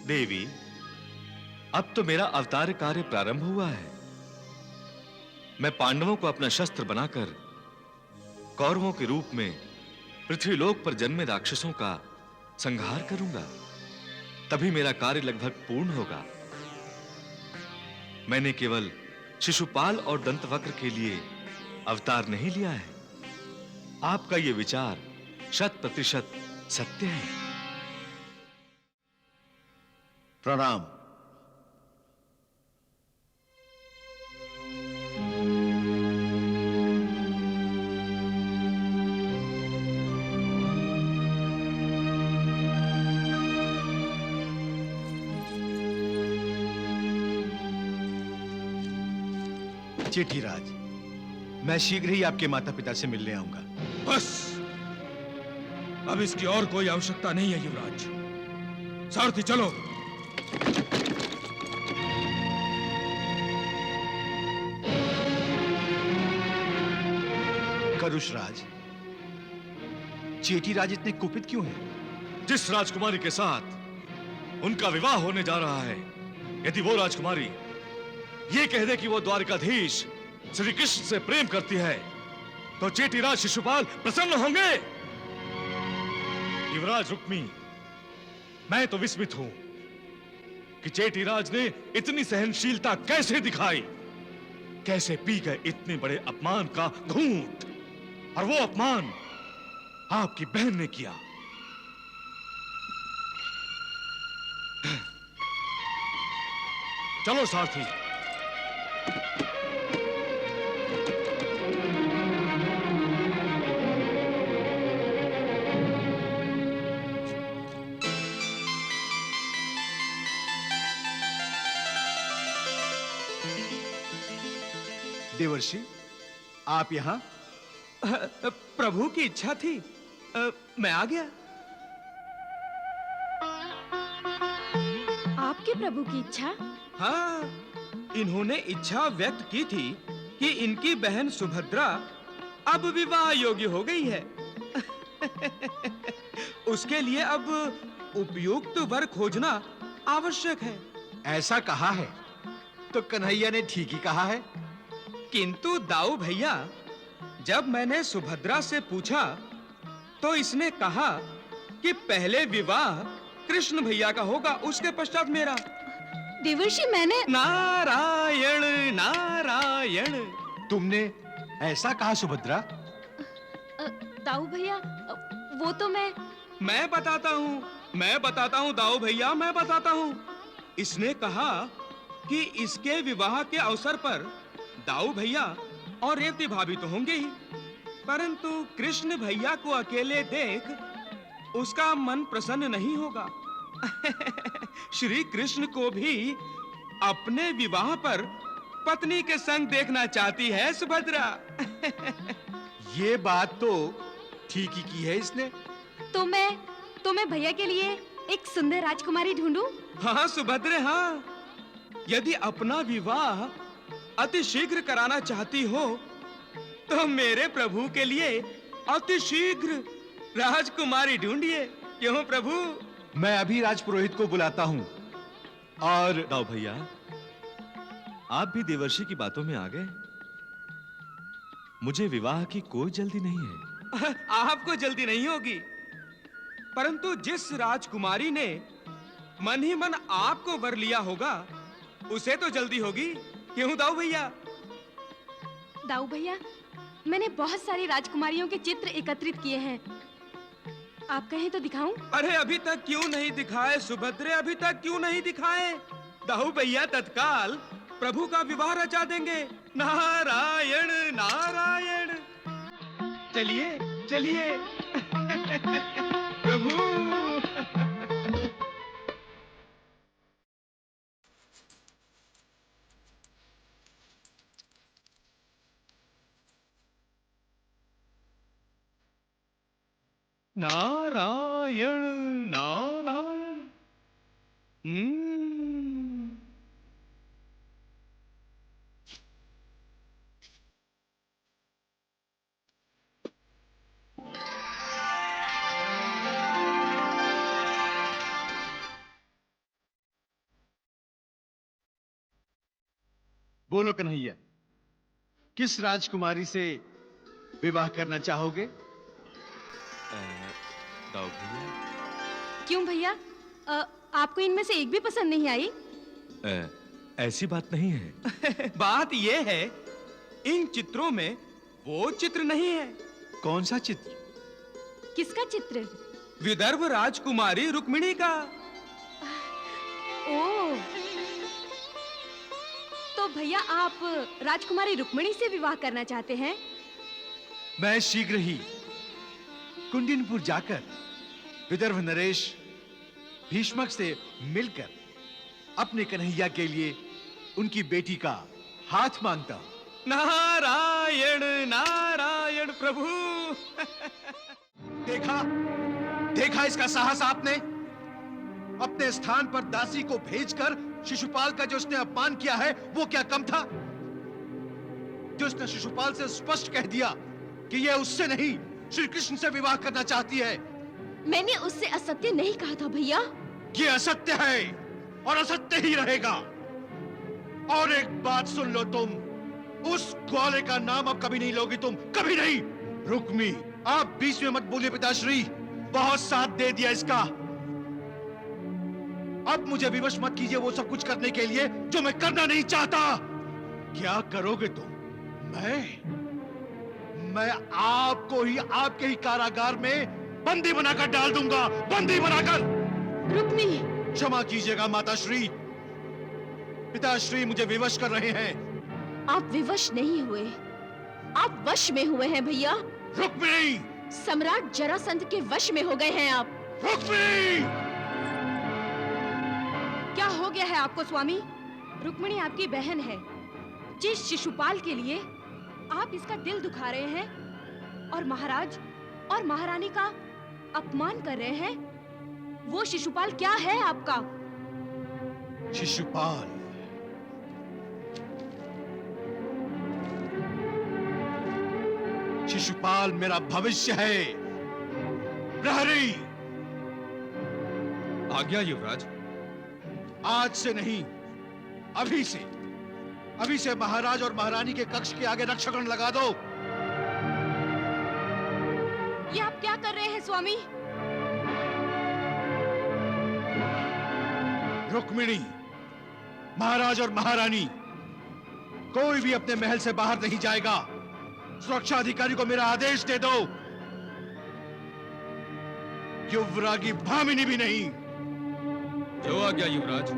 देवी, अब तो मेरा अवतार कार्य प्रारंभ हुआ है। मैं पांडवों को अपना शस्त्र बनाकर कौरवों के रूप में पृथ्वीलोक पर जन्मे राक्षसों का संहार करूंगा। तभी मेरा कार्य लगभग पूर्ण होगा। मैंने केवल शिशुपाल और दंतवक्र के लिए अवतार नहीं लिया है। आपका यह विचार 100% सत्य है। प्रणाम। चेटीराज, मैं शीघ्र ही आपके माता पिता से मिलने आऊंगा। बस, अब इसकी और कोई आवश्यकता नहीं है युवराज। सारथी चलो। करुषराज, चेटीराज इतने कुपित क्यों हैं? जिस राजकुमारी के साथ उनका विवाह होने जा रहा है, यदि वो राजकुमारी ये कह दे कि वो द्वारकाधीश श्री कृष्ण से प्रेम करती है, तो चेटीराज शिशुपाल प्रसन्न होंगे। युवराज रुक्मी, मैं तो विस्मित हूं कि चेटीराज ने इतनी सहनशीलता कैसे दिखाई, कैसे पी गए इतने बड़े अपमान का घूंट, और वो अपमान आपकी बहन ने किया। चलो सारथी। देवर्षि, आप यहां? प्रभु की इच्छा थी, मैं आ गया। आपके प्रभु की इच्छा? हाँ, इन्होंने इच्छा व्यक्त की थी कि इनकी बहन सुभद्रा अब विवाह योग्य हो गई है। उसके लिए अब उपयुक्त वर खोजना आवश्यक है। ऐसा कहा है तो कन्हैया ने ठीक ही कहा है। किंतु दाऊ भैया, जब मैंने सुभद्रा से पूछा तो इसने कहा कि पहले विवाह कृष्ण भैया का होगा, उसके पश्चात मेरा। देवर्षि, मैंने नारायण नारायण। तुमने ऐसा कहा सुभद्रा? दाऊ भैया, वो तो मैं बताता हूँ दाऊ भैया, मैं बताता हूँ। इसने कहा कि इसके विवाह के अवसर पर दाऊ भैया और रेवती भाभी तो होंगे ही, परंतु कृष्ण भैया को अकेले देख उसका मन प्रसन्न नहीं होगा। श्री कृष्ण को भी अपने विवाह पर पत्नी के संग देखना चाहती है सुभद्रा। ये बात तो ठीक ही की है इसने। तो मैं भैया के लिए एक सुंदर राजकुमारी ढूंढूं? हाँ सुभद्रे, हाँ। यदि अपना विवाह अति शीघ्र कराना चाहती हो तो मेरे प्रभु के लिए अति शीघ्र राजकुमारी ढूंढिए। क्यों प्रभु? मैं अभी राजपुरोहित को बुलाता हूं। और दाऊ भैया, आप भी देवर्षि की बातों में आ गए। मुझे विवाह की कोई जल्दी नहीं है। आपको जल्दी नहीं होगी, परंतु जिस राजकुमारी ने मन ही मन आपको वर लिया होगा उसे तो जल्दी होगी। क्यों दाऊ भैया? दाऊ भैया, मैंने बहुत सारी राजकुमारियों के चित्र एकत्रित किए हैं। आप कहें तो दिखाऊं? अरे अभी तक क्यों नहीं दिखाए सुभद्रे, अभी तक क्यों नहीं दिखाए? दाऊ भैया तत्काल प्रभु का विवाह रचा देंगे। नारायण नारायण। चलिए चलिए। प्रभु। नारायण नारायण। बोलो कन्हैया, किस राजकुमारी से विवाह करना चाहोगे? दाऊ भैया, क्यों भैया? आपको इनमें से एक भी पसंद नहीं आई? ऐसी बात नहीं है। बात यह है, इन चित्रों में वो चित्र नहीं है। कौन सा चित्र? किसका चित्र? विदर्भ राजकुमारी रुक्मिणी का। ओह, तो भैया आप राजकुमारी रुक्मिणी से विवाह करना चाहते हैं? मैं शीघ्र ही कुंडिनपुर जाकर विदर्भ नरेश भीष्मक से मिलकर अपने कन्हैया के लिए उनकी बेटी का हाथ मांगता हूं। नारायण नारायण प्रभु। देखा देखा इसका साहस आपने? अपने स्थान पर दासी को भेजकर शिशुपाल का जो उसने अपमान किया है वो क्या कम था? जो उसने शिशुपाल से स्पष्ट कह दिया कि यह उससे नहीं श्री कृष्ण से विवाह करना चाहती है। मैंने उससे असत्य नहीं कहा था भैया। ये असत्य है और असत्य ही रहेगा। और एक बात सुन लो, तुम उस ग्वाले का नाम अब कभी नहीं लोगी, तुम कभी नहीं। रुक्मी, आप बीच में मत बोलिए पिताश्री, बहुत साथ दे दिया इसका। अब मुझे विवश मत कीजिए वो सब कुछ करने के लिए जो मैं करना नहीं चाहता। क्या करोगे तुम? मैं आपको ही आपके ही कारागार में बंदी बनाकर डाल दूंगा, बंदी बनाकर। रुक्मी, क्षमा कीजिएगा माताश्री, पिताश्री मुझे विवश कर रहे हैं। आप विवश नहीं हुए, आप वश में हुए हैं भैया। रुक्मिणी! सम्राट जरासंध के वश में हो गए हैं आप। रुक्मिणी! क्या हो गया है आपको स्वामी? रुक्मिणी आपकी बहन है। जिस शिशुपाल के लिए आप इसका दिल दुखा रहे हैं और महाराज और महारानी का अपमान कर रहे हैं, वो शिशुपाल क्या है आपका? शिशुपाल शिशुपाल मेरा भविष्य है। प्रहरी, आज्ञा युवराज। आज से नहीं, अभी से महाराज और महारानी के कक्ष के आगे रक्षकगण लगा दो। ये आप क्या कर रहे हैं स्वामी? रुक्मिणी, महाराज और महारानी, कोई भी अपने महल से बाहर नहीं जाएगा। सुरक्षा अधिकारी को मेरा आदेश दे दो। युवरागी भामिनी भी नहीं। जो आज्ञा युवराज।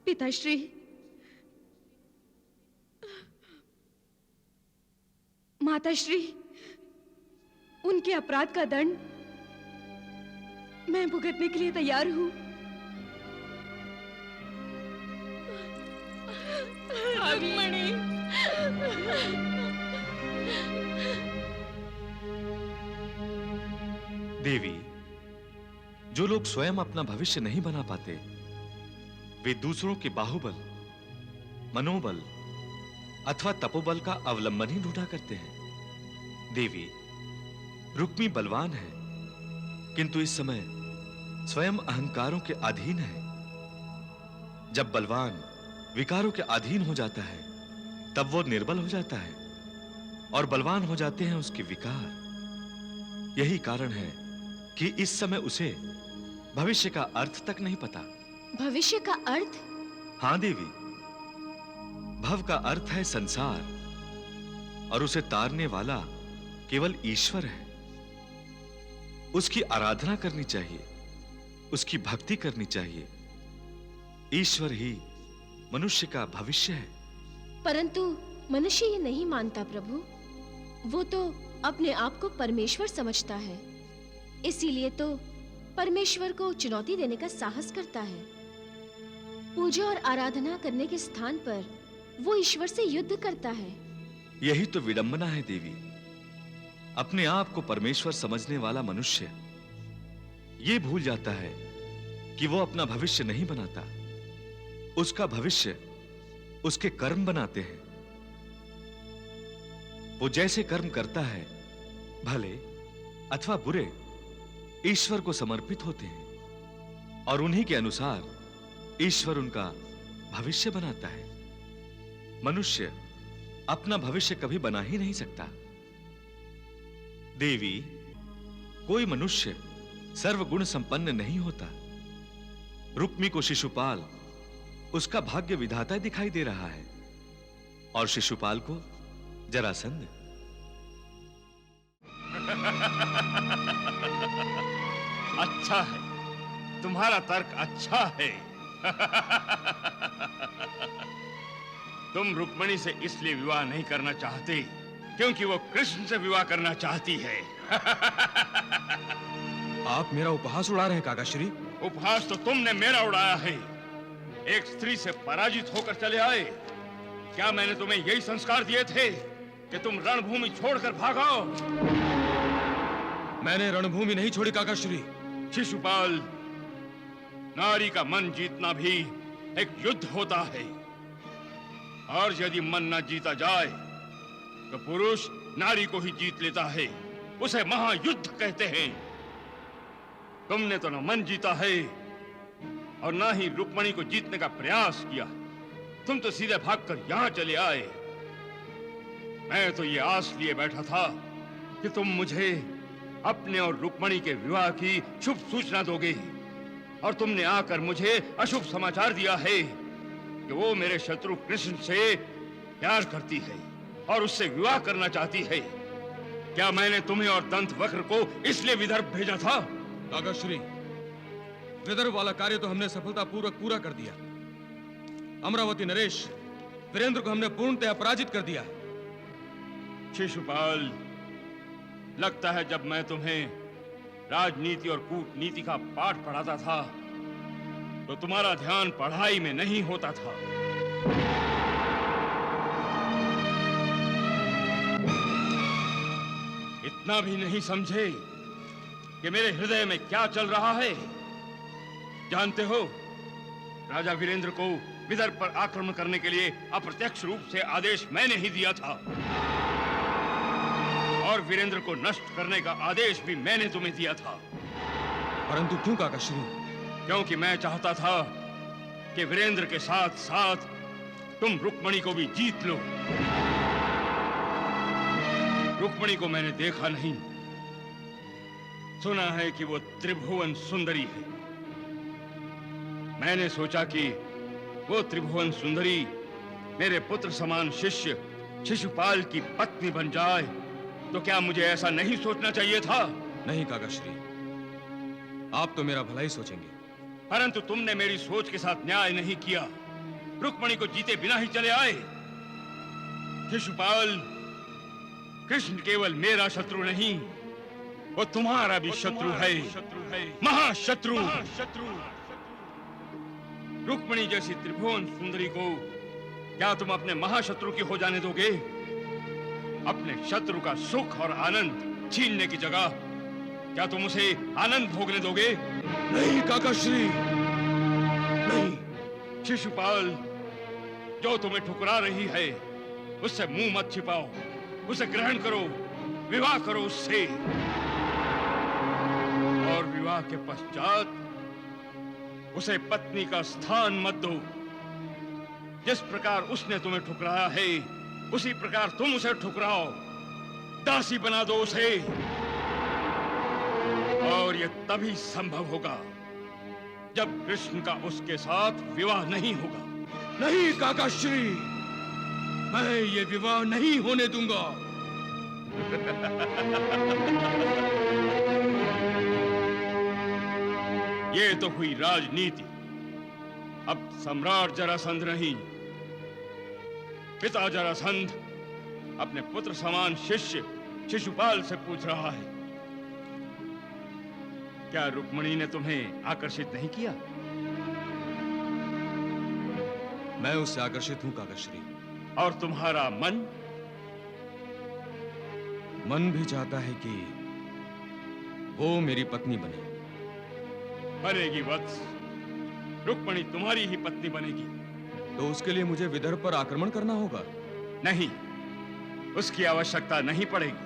पिताश्री, माताश्री, उनके अपराध का दंड मैं भुगतने के लिए तैयार हूँ। रुक्मिणी, देवी, जो लोग स्वयं अपना भविष्य नहीं बना पाते, वे दूसरों के बाहुबल, मनोबल अथवा तपोबल का अवलंबन ही ढूंढा करते हैं। देवी, रुक्मी बलवान है, किंतु इस समय स्वयं अहंकारों के अधीन है। जब बलवान विकारों के अधीन हो जाता है, तब वो निर्बल हो जाता है और बलवान हो जाते हैं उसके विकार। यही कारण है कि इस समय उसे भविष्य का अर्थ तक नहीं पता। भविष्य का अर्थ? हां देवी, भव का अर्थ है संसार और उसे तारने वाला केवल ईश्वर है। उसकी आराधना करनी चाहिए, उसकी भक्ति करनी चाहिए। ईश्वर ही मनुष्य का भविष्य है। परंतु मनुष्य ये नहीं मानता प्रभु। वो तो अपने आप को परमेश्वर समझता है, इसीलिए तो परमेश्वर को चुनौती देने का साहस करता है। पूजा और आराधना करने के स्थान पर वो ईश्वर से युद्ध करता है। यही तो विडंबना है देवी। अपने आप को परमेश्वर समझने वाला मनुष्य ये भूल जाता है कि वो अपना भविष्य नहीं बनाता, उसका भविष्य उसके कर्म बनाते हैं। वो जैसे कर्म करता है, भले अथवा बुरे ईश्वर को समर्पित होते हैं और उन्हीं के अनुसार ईश्वर उनका भविष्य बनाता है। मनुष्य अपना भविष्य कभी बना ही नहीं सकता। देवी, कोई मनुष्य सर्वगुण संपन्न नहीं होता। रुक्मी को शिशुपाल उसका भाग्य विधाता दिखाई दे रहा है और शिशुपाल को जरासंध। अच्छा है, तुम्हारा तर्क अच्छा है। तुम रुक्मिणी से इसलिए विवाह नहीं करना चाहते क्योंकि वो कृष्ण से विवाह करना चाहती है। आप मेरा उपहास उड़ा रहे हैं काकाश्री। उपहास तो तुमने मेरा उड़ाया है। एक स्त्री से पराजित होकर चले आए। क्या मैंने तुम्हें यही संस्कार दिए थे कि तुम रणभूमि छोड़कर भागो? मैंने रणभूमि नहीं छोड़ी काकाश्री। शिशुपाल, नारी का मन जीतना भी एक युद्ध होता है और यदि मन न जीता जाए तो पुरुष नारी को ही जीत लेता है। उसे महायुद्ध कहते हैं। तुमने तो न मन जीता है और ना ही रुक्मिणी को जीतने का प्रयास किया। तुम तो सीधे भागकर यहां चले आए। मैं तो ये आस लिए बैठा था कि तुम मुझे अपने और रुक्मिणी के विवाह की शुभ सूचना दोगे और तुमने आकर मुझे अशुभ समाचार दिया है कि वो मेरे शत्रु कृष्ण से प्यार करती है और उससे विवाह करना चाहती है। क्या मैंने तुम्हें और दंतवक्र को इसलिए विदर्भ भेजा था? काकाश्री, विदर्भ वाला कार्य तो हमने सफलतापूर्वक पूरा कर दिया। अमरावती नरेश वीरेंद्र को हमने पूर्णतः पराजित कर दिया। शिशुपाल, लगता है जब मैं तुम्हें राजनीति और कूटनीति का पाठ पढ़ाता था तो तुम्हारा ध्यान पढ़ाई में नहीं होता था। इतना भी नहीं समझे कि मेरे हृदय में क्या चल रहा है? जानते हो, राजा वीरेंद्र को विदर्भ पर आक्रमण करने के लिए अप्रत्यक्ष रूप से आदेश मैंने ही दिया था और वीरेंद्र को नष्ट करने का आदेश भी मैंने तुम्हें दिया था। परंतु क्यों काकाश्री? क्योंकि मैं चाहता था कि वीरेंद्र के साथ साथ तुम रुक्मिणी को भी जीत लो। रुक्मिणी को मैंने देखा नहीं, सुना है कि वो त्रिभुवन सुंदरी है। मैंने सोचा कि वो त्रिभुवन सुंदरी मेरे पुत्र समान शिष्य शिशुपाल की पत्नी बन जाए तो क्या मुझे ऐसा नहीं सोचना चाहिए था? नहीं काकाश्री, आप तो मेरा भला ही सोचेंगे। परंतु तुमने मेरी सोच के साथ न्याय नहीं किया। रुक्मिणी को जीते बिना ही चले आए। शिशुपाल, कृष्ण केवल मेरा शत्रु नहीं, वो तुम्हारा भी शत्रु है, महाशत्रु। रुक्मिणी जैसी त्रिभुवन सुंदरी को क्या तुम अपने महाशत्रु की हो जाने दोगे? अपने शत्रु का सुख और आनंद छीनने की जगह क्या तुम उसे आनंद भोगने दोगे? नहीं काकाश्री, नहीं। शिशुपाल, जो तुम्हें ठुकरा रही है उससे मुंह मत छिपाओ, उसे ग्रहण करो, विवाह करो उससे। और विवाह के पश्चात उसे पत्नी का स्थान मत दो। जिस प्रकार उसने तुम्हें ठुकराया है उसी प्रकार तुम उसे ठुकराओ, दासी बना दो उसे। और यह तभी संभव होगा जब कृष्ण का उसके साथ विवाह नहीं होगा। नहीं काकाश्री, मैं ये विवाह नहीं होने दूंगा। ये तो हुई राजनीति। अब सम्राट जरासंध नहीं, पिता जरासंध अपने पुत्र समान शिष्य शिशुपाल से पूछ रहा है, क्या रुक्मिणी ने तुम्हें आकर्षित नहीं किया? मैं उससे आकर्षित हूं काकाश्री। और तुम्हारा मन? मन भी चाहता है कि वो मेरी पत्नी बने। बनेगी वत्स, रुक्मिणी तुम्हारी ही पत्नी बनेगी। तो उसके लिए मुझे विदर्भ पर आक्रमण करना होगा? नहीं, उसकी आवश्यकता नहीं पड़ेगी।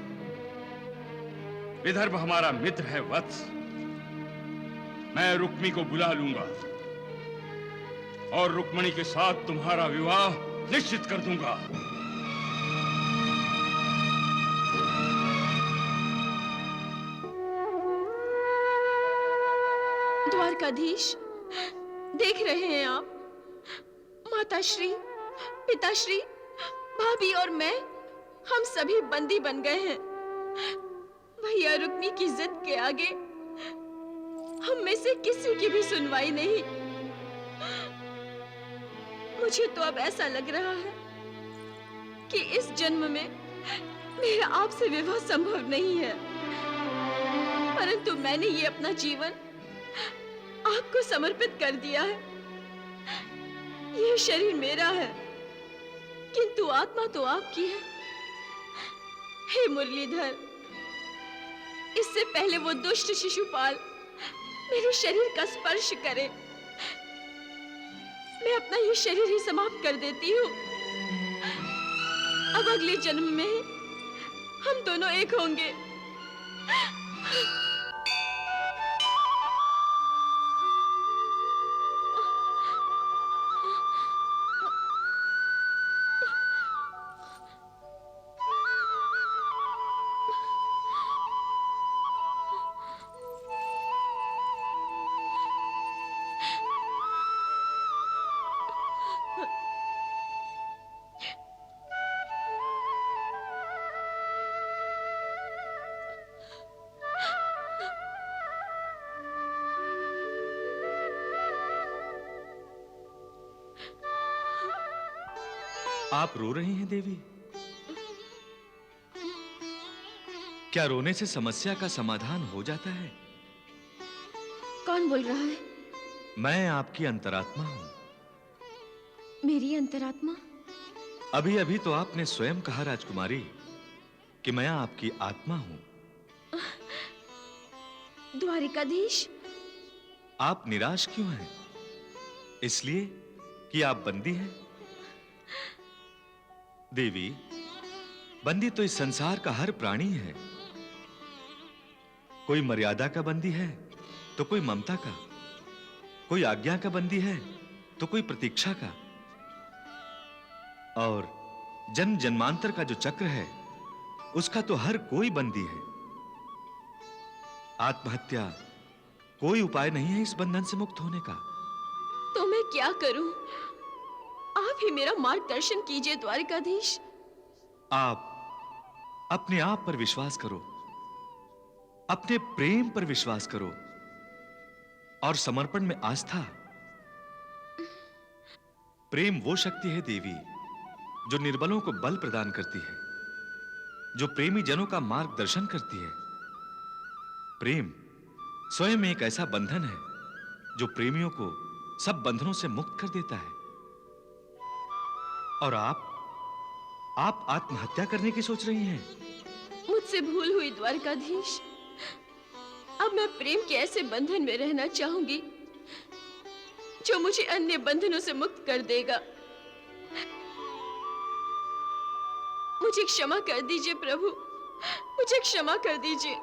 विदर्भ हमारा मित्र है वत्स। मैं रुक्मी को बुला लूंगा और रुक्मणी के साथ तुम्हारा विवाह निश्चित कर दूंगा। द्वारकाधीश, देख रहे हैं आप, माताश्री, पिताश्री, भाभी और मैं, हम सभी बंदी बन गए हैं। भैया रुक्मी की जिद के आगे हम में से किसी की भी सुनवाई नहीं। मुझे तो अब ऐसा लग रहा है कि इस जन्म में मेरा आपसे विवाह संभव नहीं है, परंतु मैंने ये अपना जीवन आपको समर्पित कर दिया है। यह शरीर मेरा है, किंतु आत्मा तो आपकी है। हे मुरलीधर, इससे पहले वो दुष्ट शिशुपाल मेरे शरीर का स्पर्श करे, मैं अपना ये शरीर ही समाप्त कर देती हूँ। अब अगले जन्म में हम दोनों एक होंगे। आप रो रही हैं देवी? क्या रोने से समस्या का समाधान हो जाता है? कौन बोल रहा है? मैं आपकी अंतरात्मा हूं। मेरी अंतरात्मा? अभी अभी तो आपने स्वयं कहा राजकुमारी कि मैं आपकी आत्मा हूं। द्वारिकाधीश, आप निराश क्यों हैं? इसलिए कि आप बंदी हैं? देवी, बंदी तो इस संसार का हर प्राणी है। कोई मर्यादा का बंदी है तो कोई ममता का, कोई आज्ञा का बंदी है तो कोई प्रतीक्षा का, और जन्म जन्मांतर का जो चक्र है उसका तो हर कोई बंदी है। आत्महत्या कोई उपाय नहीं है इस बंधन से मुक्त होने का। तो मैं क्या करूं? आप ही मेरा मार्गदर्शन कीजिए द्वारिकाधीश। आप अपने आप पर विश्वास करो, अपने प्रेम पर विश्वास करो और समर्पण में आस्था। प्रेम वो शक्ति है देवी जो निर्बलों को बल प्रदान करती है, जो प्रेमी जनों का मार्गदर्शन करती है। प्रेम स्वयं एक ऐसा बंधन है जो प्रेमियों को सब बंधनों से मुक्त कर देता है। और आप आत्महत्या करने की सोच रही हैं? मुझसे भूल हुई द्वारकाधीश। अब मैं प्रेम के ऐसे बंधन में रहना चाहूंगी जो मुझे अन्य बंधनों से मुक्त कर देगा। मुझे क्षमा कर दीजिए प्रभु, मुझे क्षमा कर दीजिए।